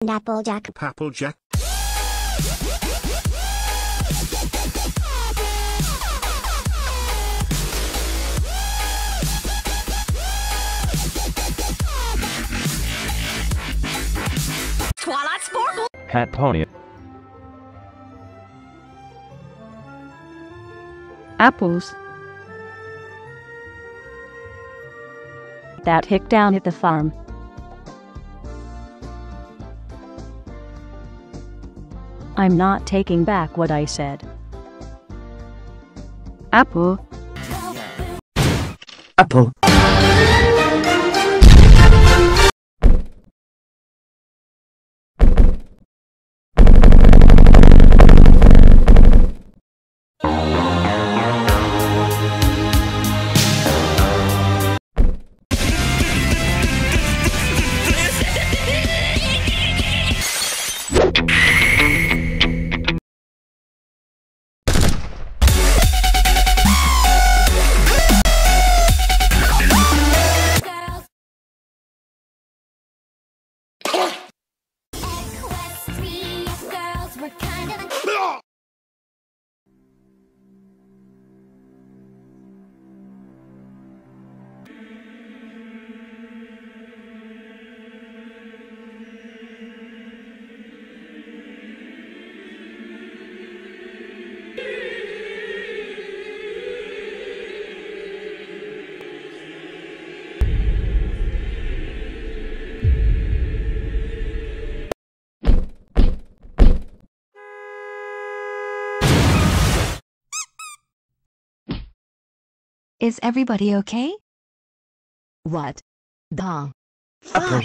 Applejack. Applejack. Twilight Sparkle. Hat Pony. Apples. That hick down at the farm. I'm not taking back what I said. Appul. Appul. Equestria girls were kind of Is everybody okay? What? The fuck?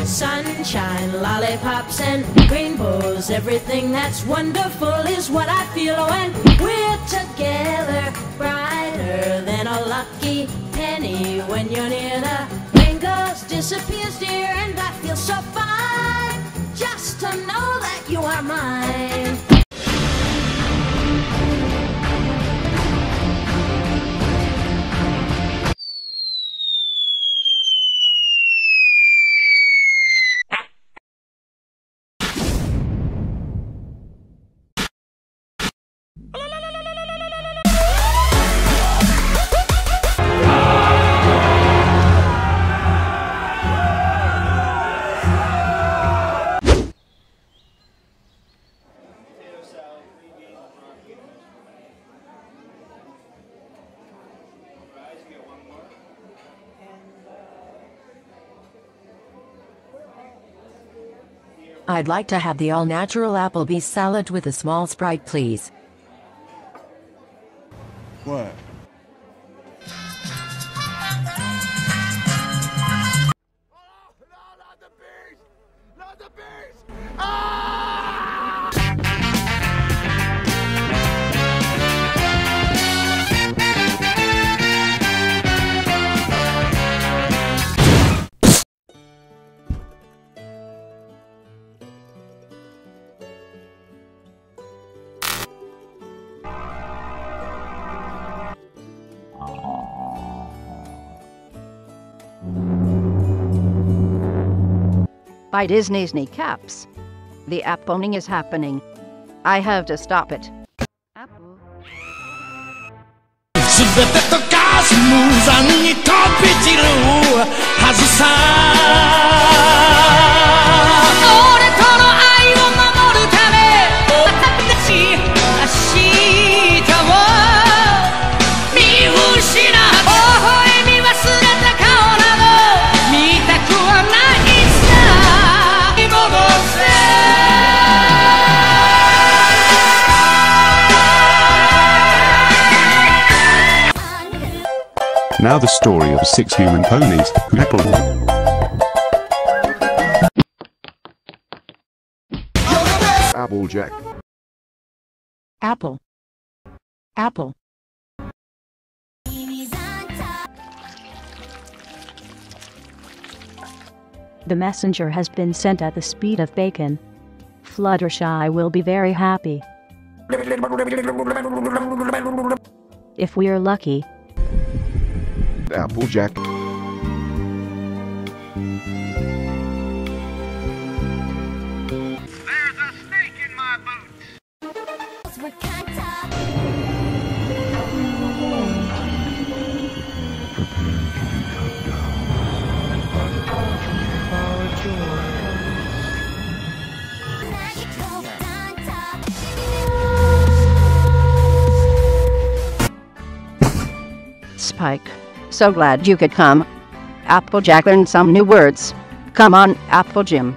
Sunshine, lollipops, and rainbows. Everything that's wonderful is what I feel when we're together. Brighter than a lucky penny when you're near. The rain goes, disappears, dear, and I feel so fine just to know that you are mine. I'd like to have the all-natural Applebee's salad with a small Sprite, please. What? By Disney's kneecaps. The app-owning is happening. I have to stop it. Appul. 全てとかスムーザンに飛び散るはずさ俺との愛を守るため私明日を見失って微笑み忘れた顔など見たくはないさ戻せ Now the story of 6 human ponies who Appul. Applejack. Apple. Apple. The messenger has been sent at the speed of bacon. Fluttershy will be very happy. If we're lucky. Applejack. There's a snake in my boots. We're kinda magical, Spike, so glad you could come. Applejack learned some new words. Come on, Apple Jim.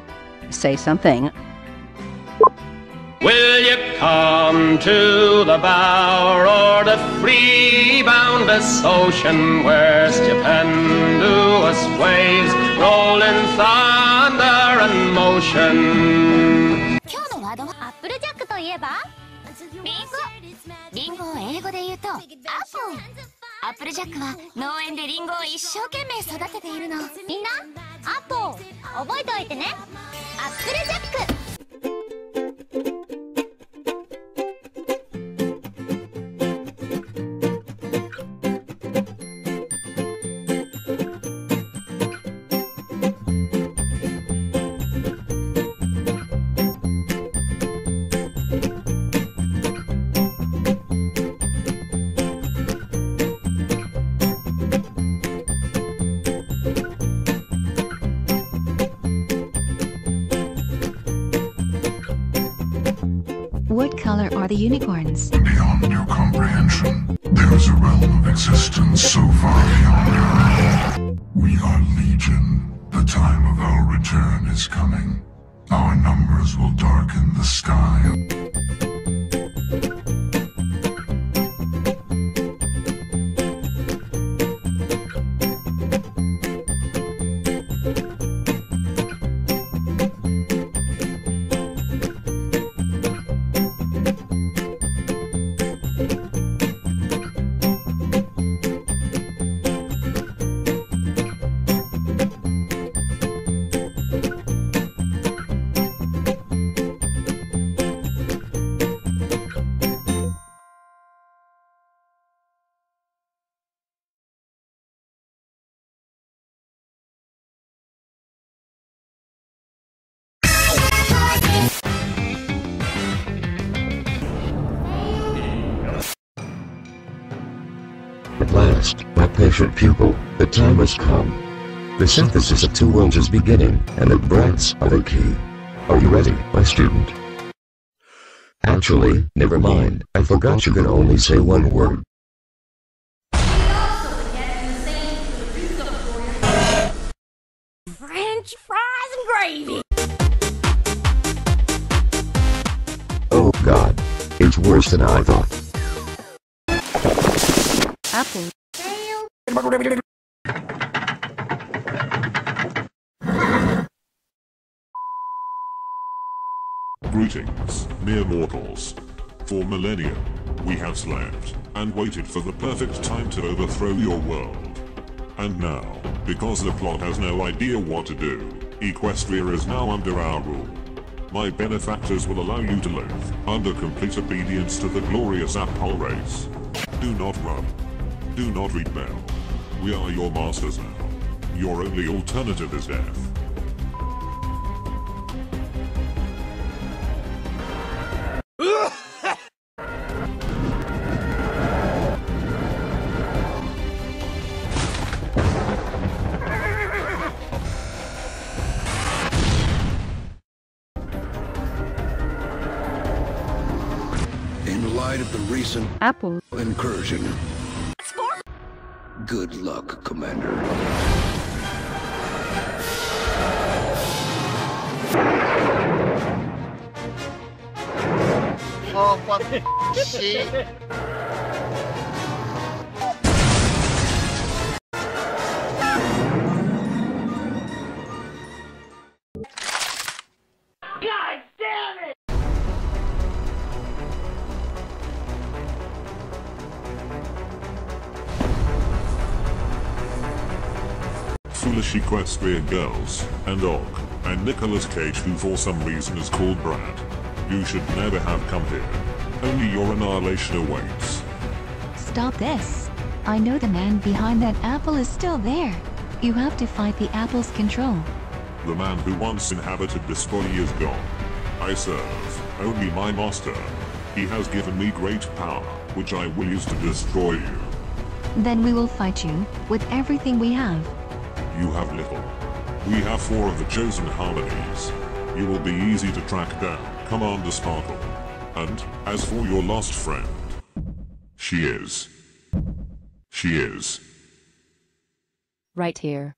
Say something. Will you come to the bower or the free boundless ocean where stupendous waves roll in thunder and motion? 今日のワードはアップルジャックといえばリンゴ。リンゴを英語で言うとアップル。アップルジャックは農園でリンゴを一生懸命育てているの。みんなアップル覚えておいてね。アップルジャック。What color are the unicorns? Beyond your comprehension, there is a realm of existence so far beyond your. We are Legion. The time of our return is coming. Our numbers will darken the sky. At last, my patient pupil, the time has come. The synthesis of two worlds is beginning, and the breaths are the key. Are you ready, my student? Actually, never mind, I forgot you can only say one word. French fries and gravy. Oh God, it's worse than I thought. Apple. Greetings, mere mortals. For millennia, we have slept and waited for the perfect time to overthrow your world. And now, because the plot has no idea what to do, Equestria is now under our rule. My benefactors will allow you to live under complete obedience to the glorious Appul race. Do not run. Do not rebel. We are your masters now. Your only alternative is death. In light of the recent Apple. incursion, good luck, Commander. Oh, what shit. God damn it! EQUESTRIA GIRLS, and Og, and Nicolas Cage, who for some reason is called Brad. You should never have come here. Only your annihilation awaits. Stop this. I know the man behind that apple is still there. You have to fight the apple's control. The man who once inhabited this body is gone. I serve only my master. He has given me great power, which I will use to destroy you. Then we will fight you, with everything we have. You have little. We have 4 of the chosen harmonies. You will be easy to track down, Commander Sparkle. And, as for your lost friend, she is. Right here.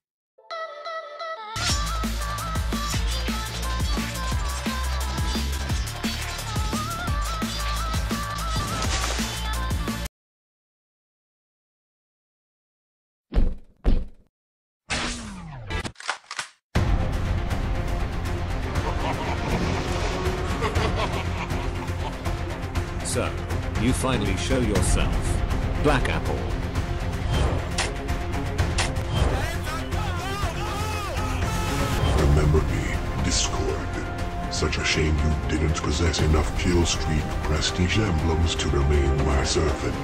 So, you finally show yourself, Black Appul. Remember me, Discord. Such a shame you didn't possess enough kill streak prestige emblems to remain my servant.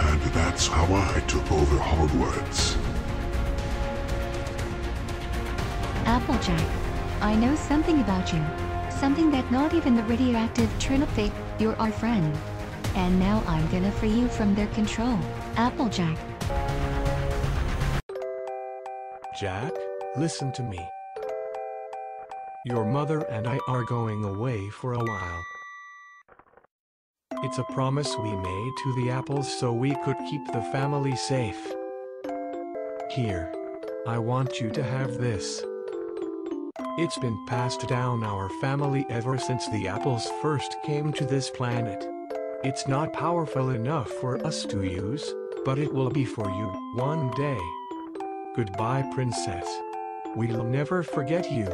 And that's how I took over Hogwarts. Applejack, I know something about you. Something that not even the radioactive Trin of Fate, you're our friend. And now I'm gonna free you from their control, Applejack. Jack, listen to me. Your mother and I are going away for a while. It's a promise we made to the Apples so we could keep the family safe. Here. I want you to have this. It's been passed down our family ever since the Apples first came to this planet. It's not powerful enough for us to use, but it will be for you one day. Goodbye, Princess. We'll never forget you.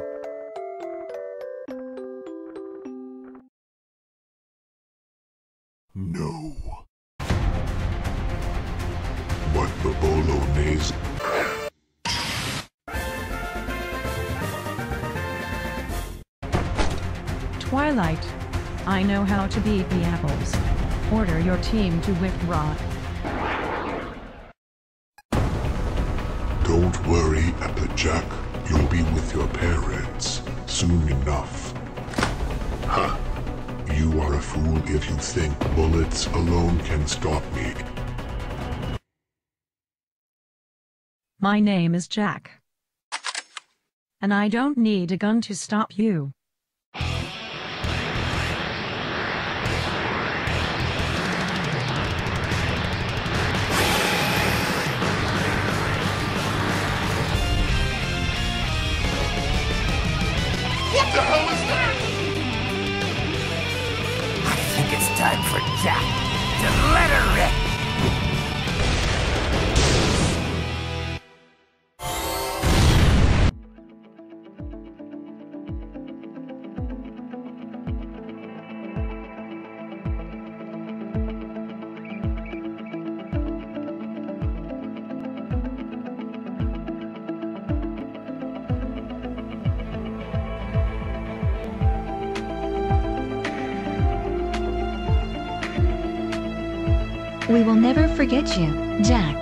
No. What the bolognese? Twilight. I know how to beat the Apples. Order your team to withdraw. Don't worry, Applejack. You'll be with your parents soon enough. Ha! You are a fool if you think bullets alone can stop me. My name is Jack. And I don't need a gun to stop you. What the hell is that? I think it's time for Jack to let her rip. We will never forget you, Jack.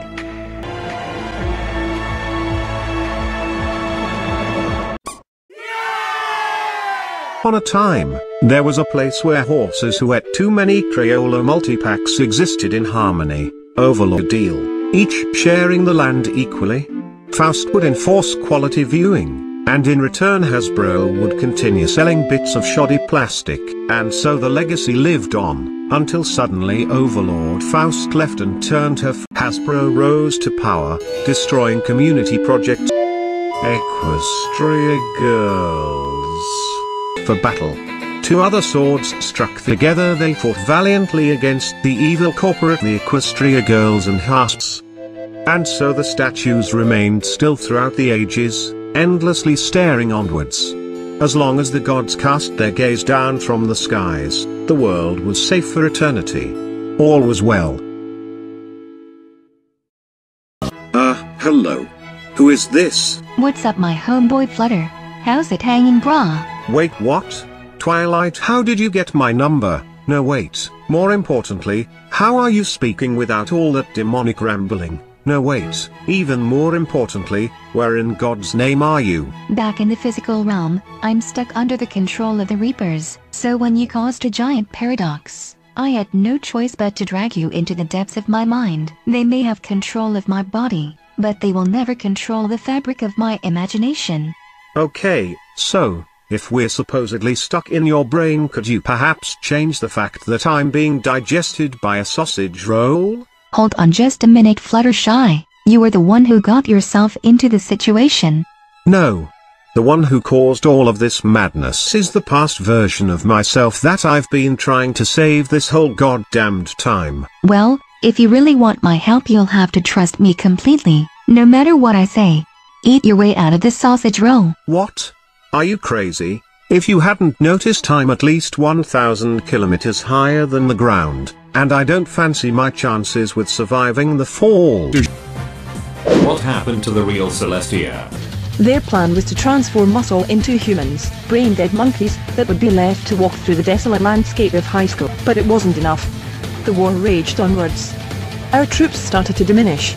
On a time, there was a place where horses who ate too many Crayola multipacks existed in harmony, Overlord deal, each sharing the land equally. Faust would enforce quality viewing, and in return Hasbro would continue selling bits of shoddy plastic, and so the legacy lived on. Until suddenly Overlord Faust left and turned her Hasbro rose to power, destroying community projects. EQUESTRIA GIRLS. For battle. 2 other swords struck together, they fought valiantly against the evil corporate the EQUESTRIA Girls and Hasps. And so the statues remained still throughout the ages, endlessly staring onwards. As long as the gods cast their gaze down from the skies, the world was safe for eternity. All was well. Hello. Who is this? What's up, my homeboy Flutter? How's it hanging, brah? Wait, what? Twilight, how did you get my number? No, wait. More importantly, how are you speaking without all that demonic rambling? No, wait. Even more importantly, where in God's name are you? Back in the physical realm, I'm stuck under the control of the Reapers. So when you caused a giant paradox, I had no choice but to drag you into the depths of my mind. They may have control of my body, but they will never control the fabric of my imagination. Okay, so, if we're supposedly stuck in your brain, could you perhaps change the fact that I'm being digested by a sausage roll? Hold on just a minute, Fluttershy. You were the one who got yourself into the situation. No. The one who caused all of this madness is the past version of myself that I've been trying to save this whole goddamned time. Well, if you really want my help, you'll have to trust me completely, no matter what I say. Eat your way out of this sausage roll. What? Are you crazy? If you hadn't noticed, I'm at least 1,000 kilometers higher than the ground, and I don't fancy my chances with surviving the fall. What happened to the real Celestia? Their plan was to transform us all into humans, brain-dead monkeys that would be left to walk through the desolate landscape of high school. But it wasn't enough. The war raged onwards. Our troops started to diminish.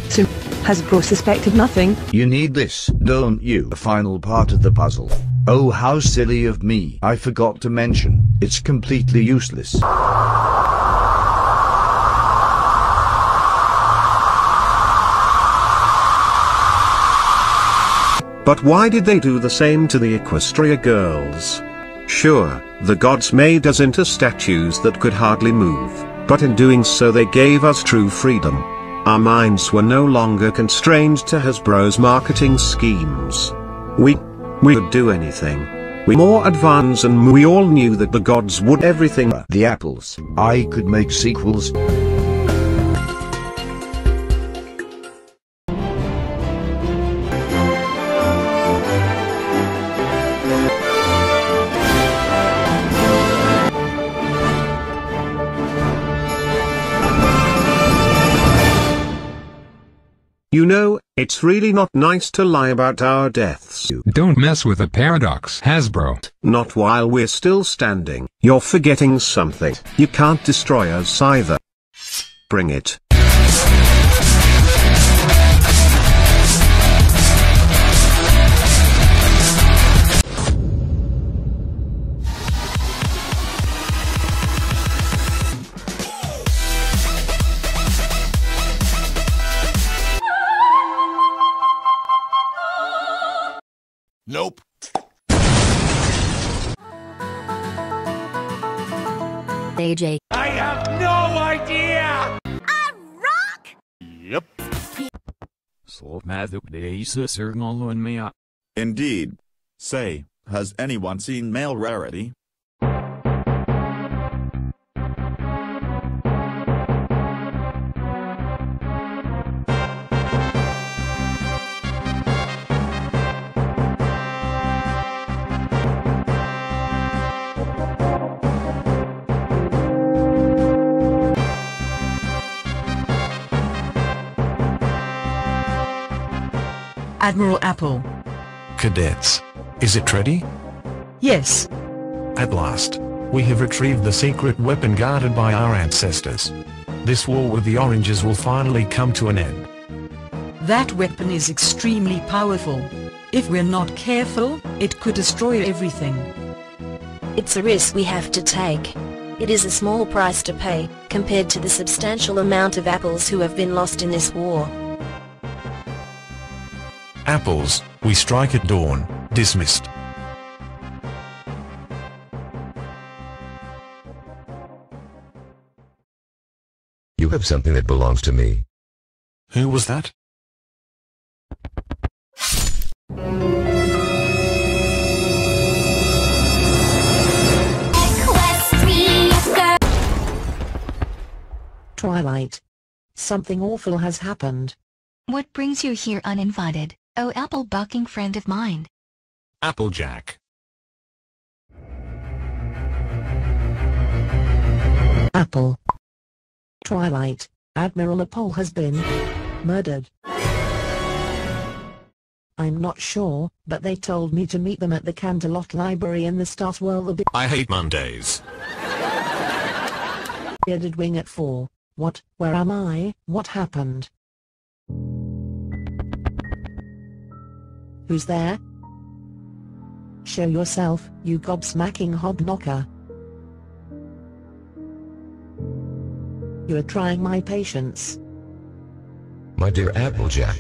Soon, Hasbro suspected nothing. You need this, don't you? The final part of the puzzle. Oh, how silly of me. I forgot to mention, it's completely useless. But why did they do the same to the Equestria girls? Sure, the gods made us into statues that could hardly move, but in doing so they gave us true freedom. Our minds were no longer constrained to Hasbro's marketing schemes. We could do anything. We were more advanced, and we all knew that the gods would everything. The Apples. I could make sequels. You know, it's really not nice to lie about our deaths. Don't mess with a paradox, Hasbro. Not while we're still standing. You're forgetting something. You can't destroy us either. Bring it. Nope. AJ. I have no idea! A rock? Yep. Indeed. Say, has anyone seen male rarity? Admiral Appul. Cadets. Is it ready? Yes. At last, we have retrieved the secret weapon guarded by our ancestors. This war with the Oranges will finally come to an end. That weapon is extremely powerful. If we're not careful, it could destroy everything. It's a risk we have to take. It is a small price to pay, compared to the substantial amount of Apples who have been lost in this war. Apples, we strike at dawn. Dismissed. You have something that belongs to me. Who was that? Twilight. Something awful has happened. What brings you here uninvited, oh apple-bucking friend of mine? Applejack. Appul. Twilight. Admiral Appul has been murdered. I'm not sure, but they told me to meet them at the Canterlot Library in the Stars World. I hate Mondays. Bearded Wing at 4. What? Where am I? What happened? Who's there? Show yourself, you gobsmacking hobknocker. You are trying my patience. My dear Applejack.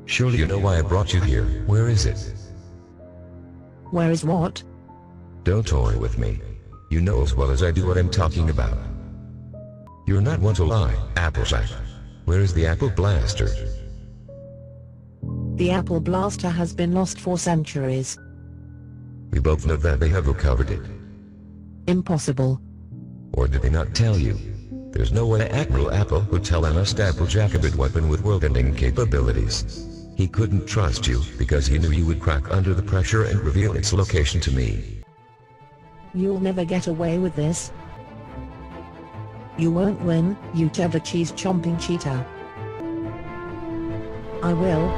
Surely you know why I brought you here. Where is it? Where is what? Don't toy with me. You know as well as I do what I'm talking about. You're not one to lie, Applejack. Where is the Apple Blaster? The Apple Blaster has been lost for centuries. We both know that they have recovered it. Impossible. Or did they not tell you? There's no way Admiral Appul would tell an honest Applejack a bit weapon with world-ending capabilities. He couldn't trust you because he knew you would crack under the pressure and reveal its location to me. You'll never get away with this. You won't win, you cheddar cheese chomping cheetah. I will.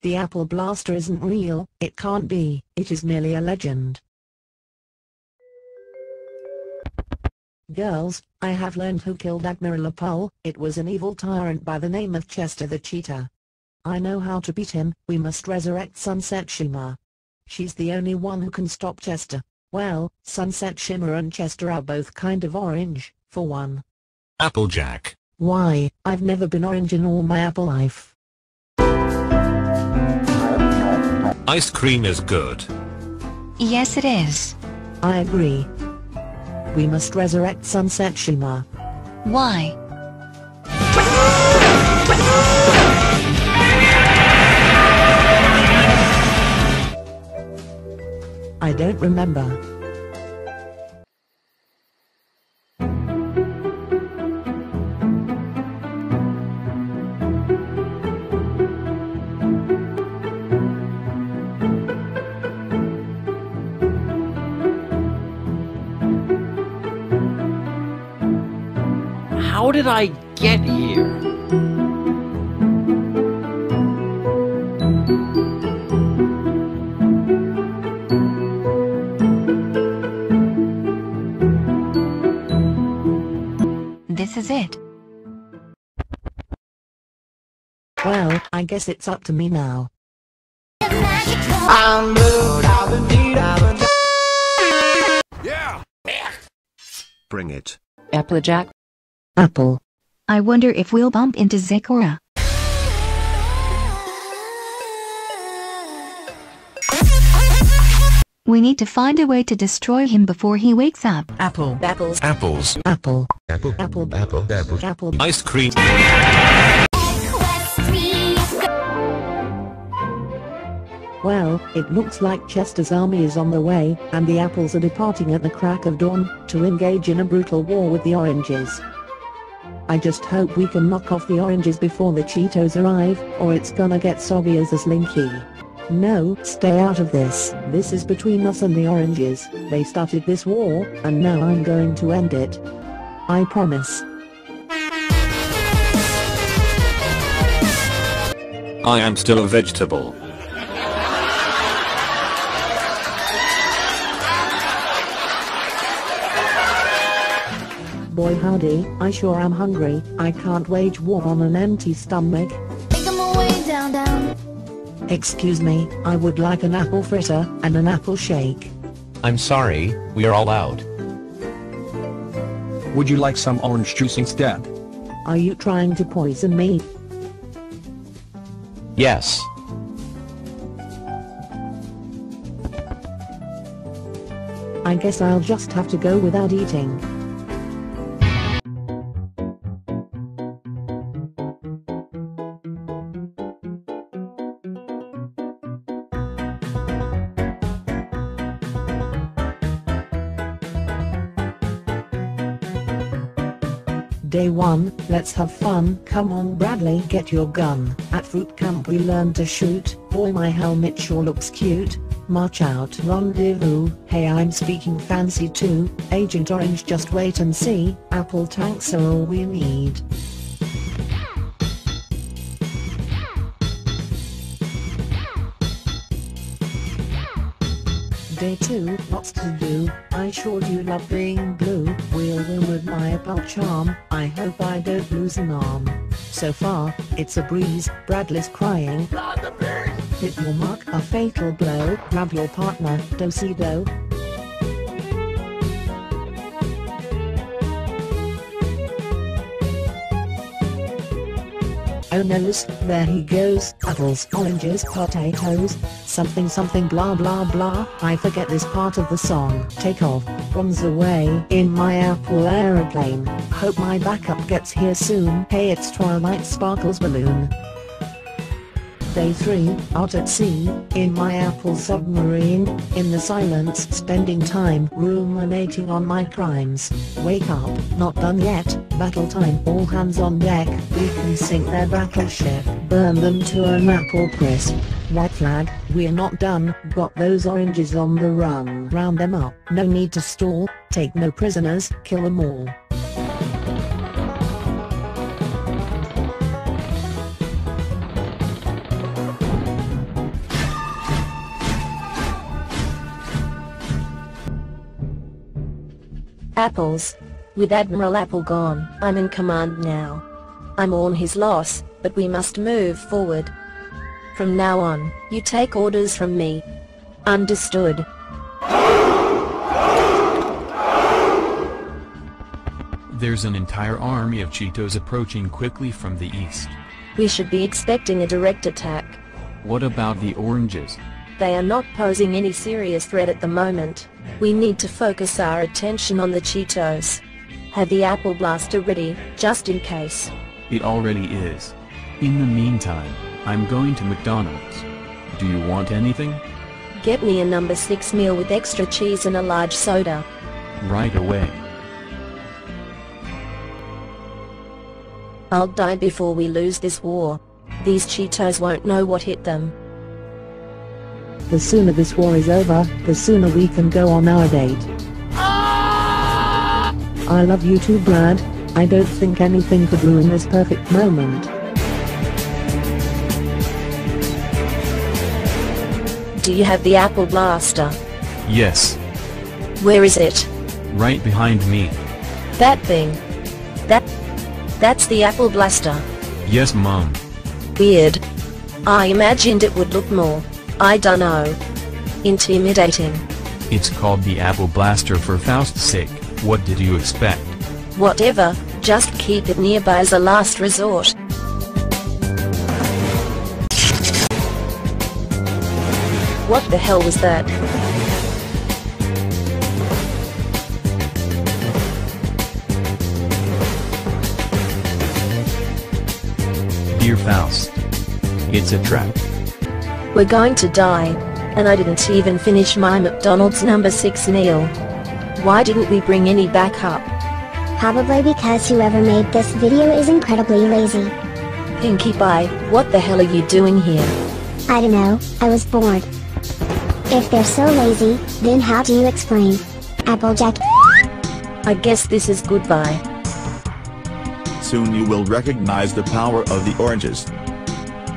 The Apple Blaster isn't real, it can't be, it is merely a legend. Girls, I have learned who killed Admiral Appul. It was an evil tyrant by the name of Chester the Cheetah. I know how to beat him. We must resurrect Sunset Shimmer. She's the only one who can stop Chester. Well, Sunset Shimmer and Chester are both kind of orange, for one. Applejack. Why, I've never been orange in all my apple life. Ice cream is good. Yes, it is. I agree. We must resurrect Sunset Shimmer. Why? I don't remember. How did I get here? This is it. Well, I guess it's up to me now. Yeah! Bring it. Applejack. Appul. I wonder if we'll bump into Zecora. We need to find a way to destroy him before he wakes up. Appul. Apples. Apples. Apple. Apple. Apple. Apple. Apple. Apple. Ice cream. Well, it looks like Chester's army is on the way, and the Apples are departing at the crack of dawn, to engage in a brutal war with the Oranges. I just hope we can knock off the Oranges before the Cheetos arrive, or it's gonna get soggy as a slinky. No, stay out of this. This is between us and the Oranges. They started this war, and now I'm going to end it. I promise. I am still a vegetable. Boy howdy, I sure am hungry. I can't wage war on an empty stomach. Excuse me, I would like an apple fritter and an apple shake. I'm sorry, we are all out. Would you like some orange juice instead? Are you trying to poison me? Yes. I guess I'll just have to go without eating. Day 1, let's have fun. Come on Bradley, get your gun. At fruit camp we learned to shoot. Boy, my helmet sure looks cute. march out, rendezvous. Hey, I'm speaking fancy too. Agent Orange, just wait and see. Apple tanks are all we need. Day 2, lots to do. I sure do love being blue. We'll win with my Appul charm. I hope I don't lose an arm. So far, it's a breeze. Bradley's crying. Hit your mark, a fatal blow. Grab your partner, do-si-do. Oh noes, there he goes. Apples, oranges, potatoes, something something blah blah blah. I forget this part of the song. Take off, runs away in my Appul aeroplane. Hope my backup gets here soon. Hey, it's Twilight Sparkles balloon. Day 3, out at sea, in my Appul submarine, in the silence, spending time ruminating on my crimes. Wake up, not done yet, battle time, all hands on deck, we can sink their battleship, burn them to an Appul crisp. White flag, we're not done, got those oranges on the run. Round them up, no need to stall, take no prisoners, kill them all. Apples. With Admiral Appul gone, I'm in command now. I mourn his loss, but we must move forward. From now on, you take orders from me. Understood. There's an entire army of Cheetos approaching quickly from the east. We should be expecting a direct attack. What about the oranges? They are not posing any serious threat at the moment. We need to focus our attention on the Cheetos. Have the Appul blaster ready, just in case. It already is. In the meantime, I'm going to McDonald's. Do you want anything? Get me a number 6 meal with extra cheese and a large soda. Right away. I'll die before we lose this war. These Cheetos won't know what hit them. The sooner this war is over, the sooner we can go on our date. I love you too, Brad. I don't think anything could ruin this perfect moment. Do you have the Appul blaster? Yes. Where is it? Right behind me. That thing. That's the Appul blaster. Yes, Mom. Weird. I imagined it would look more, I dunno, intimidating. It's called the Appul blaster for Faust's sake. What did you expect? Whatever, just keep it nearby as a last resort. What the hell was that? Dear Faust. It's a trap. We're going to die, and I didn't even finish my McDonald's number 6 meal. Why didn't we bring any backup? Probably because whoever made this video is incredibly lazy. Pinkie Pie, what the hell are you doing here? I don't know, I was bored. If they're so lazy, then how do you explain? Applejack. I guess this is goodbye. Soon you will recognize the power of the oranges.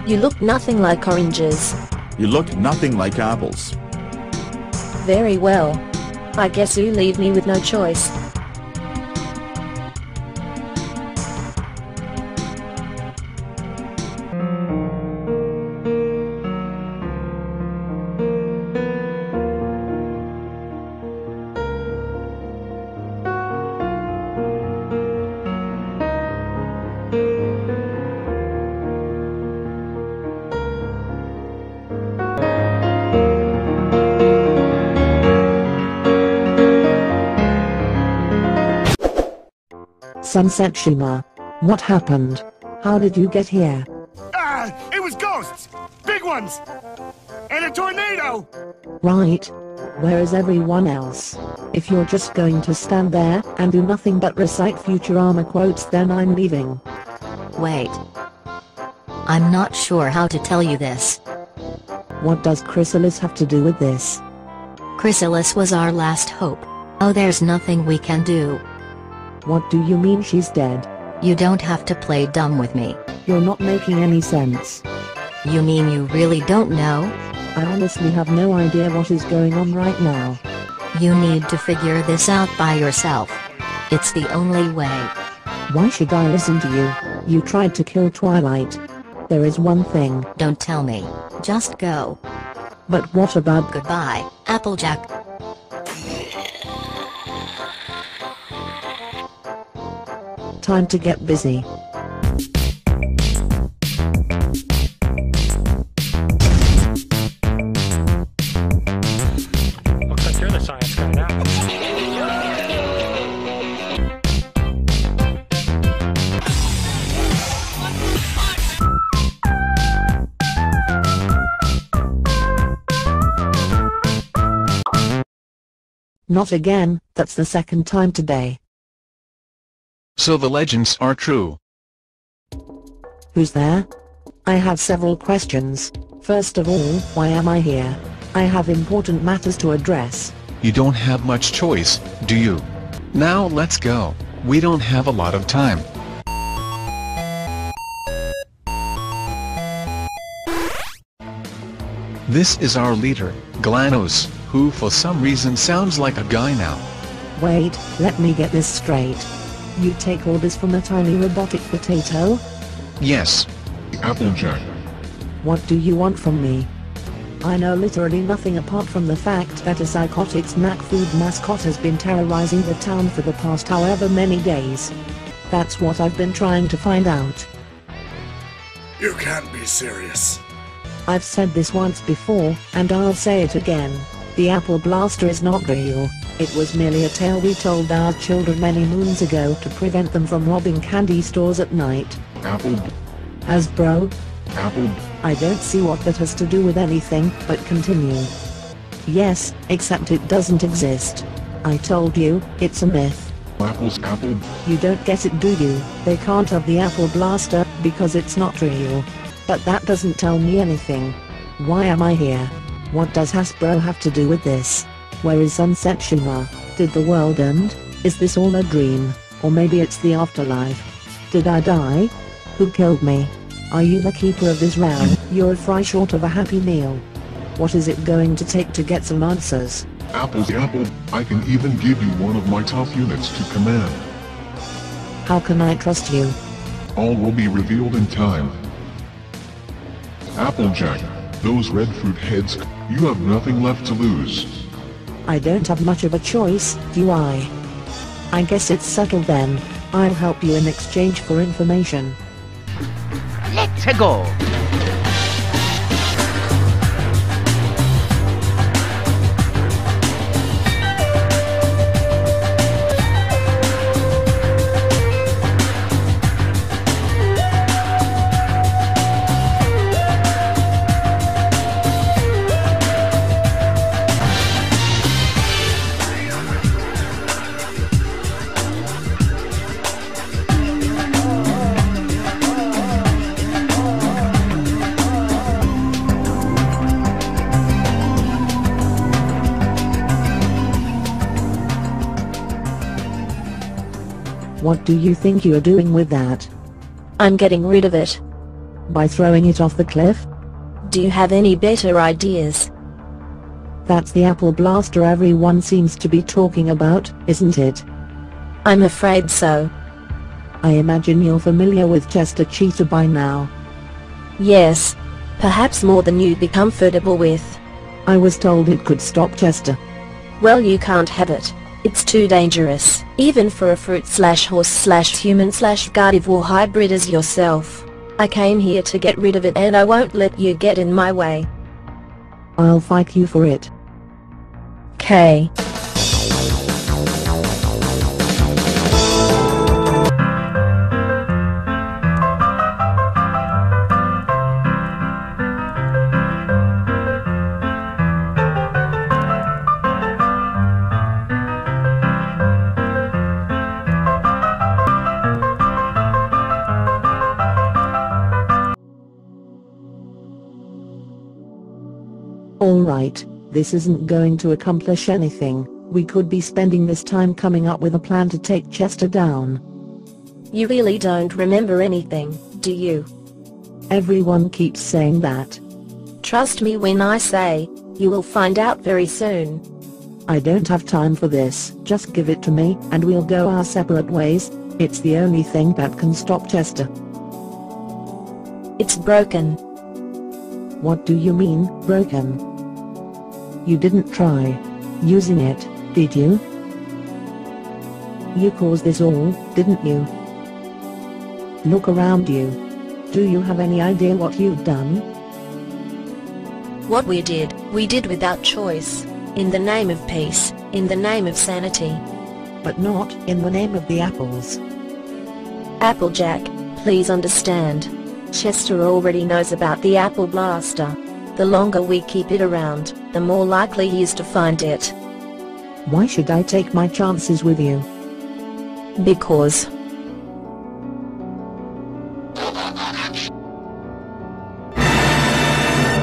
You look nothing like oranges. You look nothing like apples. Very well. I guess you leave me with no choice. Sunset Shima. What happened? How did you get here? It was ghosts! Big ones! And a tornado! Right. Where is everyone else? If you're just going to stand there and do nothing but recite Futurama quotes, then I'm leaving. Wait. I'm not sure how to tell you this. What does Chrysalis have to do with this? Chrysalis was our last hope. Oh, there's nothing we can do. What do you mean she's dead? You don't have to play dumb with me. You're not making any sense. You mean you really don't know? I honestly have no idea what is going on right now. You need to figure this out by yourself. It's the only way. Why should I listen to you? You tried to kill Twilight. There is one thing. Don't tell me. Just go. But what about goodbye, Applejack? Time to get busy. Looks like you're the science guy now. Not again, that's the second time today. So the legends are true. Who's there? I have several questions. First of all, why am I here? I have important matters to address. You don't have much choice, do you? Now let's go. We don't have a lot of time. This is our leader, Glanos, who for some reason sounds like a guy now. Wait, let me get this straight. You take orders from a tiny robotic potato? Yes. Applejack. What do you want from me? I know literally nothing apart from the fact that a psychotic snack food mascot has been terrorizing the town for the past however many days. That's what I've been trying to find out. You can't be serious. I've said this once before, and I'll say it again. The Apple Blaster is not real. It was merely a tale we told our children many moons ago to prevent them from robbing candy stores at night. Apple. Hasbro? Apple. I don't see what that has to do with anything, but continue. Yes, except it doesn't exist. I told you, it's a myth. Apple's Apple. You don't get it, do you? They can't have the Apple Blaster, because it's not real. But that doesn't tell me anything. Why am I here? What does Hasbro have to do with this? Where is Sunset Shimmer? Did the world end? Is this all a dream? Or maybe it's the afterlife? Did I die? Who killed me? Are you the keeper of this realm? You're a fry short of a happy meal. What is it going to take to get some answers? Apple's Apple. I can even give you one of my top units to command. How can I trust you? All will be revealed in time. Applejack, those red fruit heads, you have nothing left to lose. I don't have much of a choice, do I? I guess it's settled then. I'll help you in exchange for information. Let's go! What do you think you're doing with that? I'm getting rid of it. By throwing it off the cliff? Do you have any better ideas? That's the Apple Blaster everyone seems to be talking about, isn't it? I'm afraid so. I imagine you're familiar with Chester Cheetah by now. Yes. Perhaps more than you'd be comfortable with. I was told it could stop Chester. Well, you can't have it. It's too dangerous, even for a fruit/horse/human/carnivore hybrid as yourself. I came here to get rid of it and I won't let you get in my way. I'll fight you for it. 'Kay. Alright, this isn't going to accomplish anything. We could be spending this time coming up with a plan to take Chester down. You really don't remember anything, do you? Everyone keeps saying that. Trust me when I say, you will find out very soon. I don't have time for this. Just give it to me, and we'll go our separate ways. It's the only thing that can stop Chester. It's broken. What do you mean, broken? You didn't try using it, did you? You caused this all, didn't you? Look around you. Do you have any idea what you've done? What we did without choice. In the name of peace, in the name of sanity. But not in the name of the Apples. Applejack, please understand. Chester already knows about the Apple Blaster. The longer we keep it around, the more likely he is to find it. Why should I take my chances with you? Because.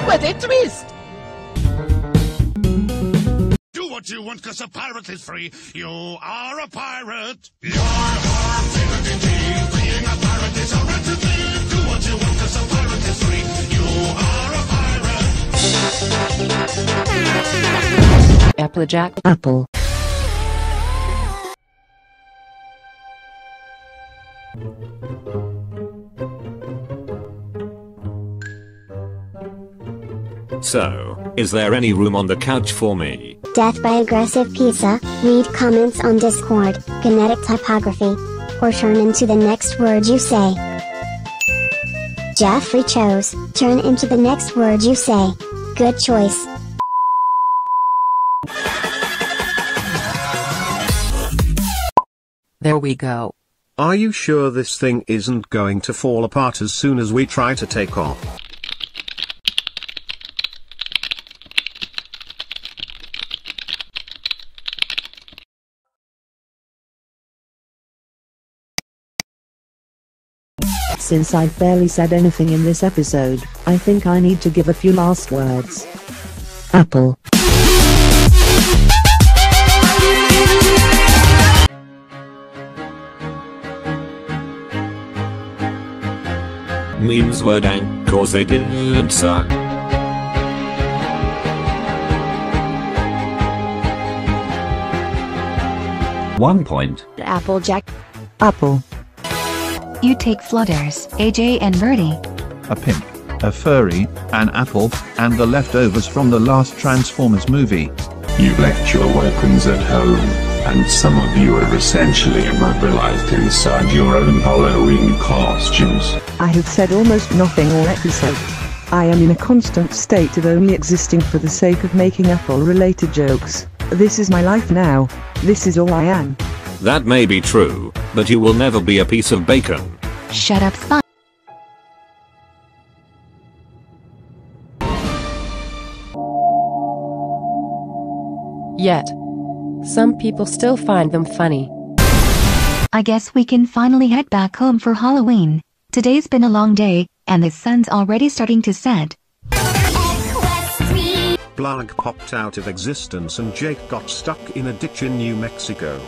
What a twist! Do what you want, 'cause a pirate is free. You are a pirate. Your heart's in a ditty. Being a pirate is a rarity. Do what you want, 'cause a pirate is free. You are a pirate. Applejack. Appul. So, is there any room on the couch for me? Death by aggressive pizza, read comments on Discord, kinetic typography, or turn into the next word you say. Jeffrey chose, turn into the next word you say. Good choice. There we go. Are you sure this thing isn't going to fall apart as soon as we try to take off? Since I've barely said anything in this episode, I think I need to give a few last words. Appul. Memes were dank, 'cause they didn't suck. One point. Applejack. Appul. You take Flutters, AJ and Birdie. A pimp, a furry, an apple, and the leftovers from the last Transformers movie. You left your weapons at home, and some of you are essentially immobilized inside your own Halloween costumes. I have said almost nothing all episode. I am in a constant state of only existing for the sake of making Apple-related jokes. This is my life now. This is all I am. That may be true, but you will never be a piece of bacon. Shut up, Spot. Yet, some people still find them funny. I guess we can finally head back home for Halloween. Today's been a long day, and the sun's already starting to set. Blank popped out of existence and Jake got stuck in a ditch in New Mexico.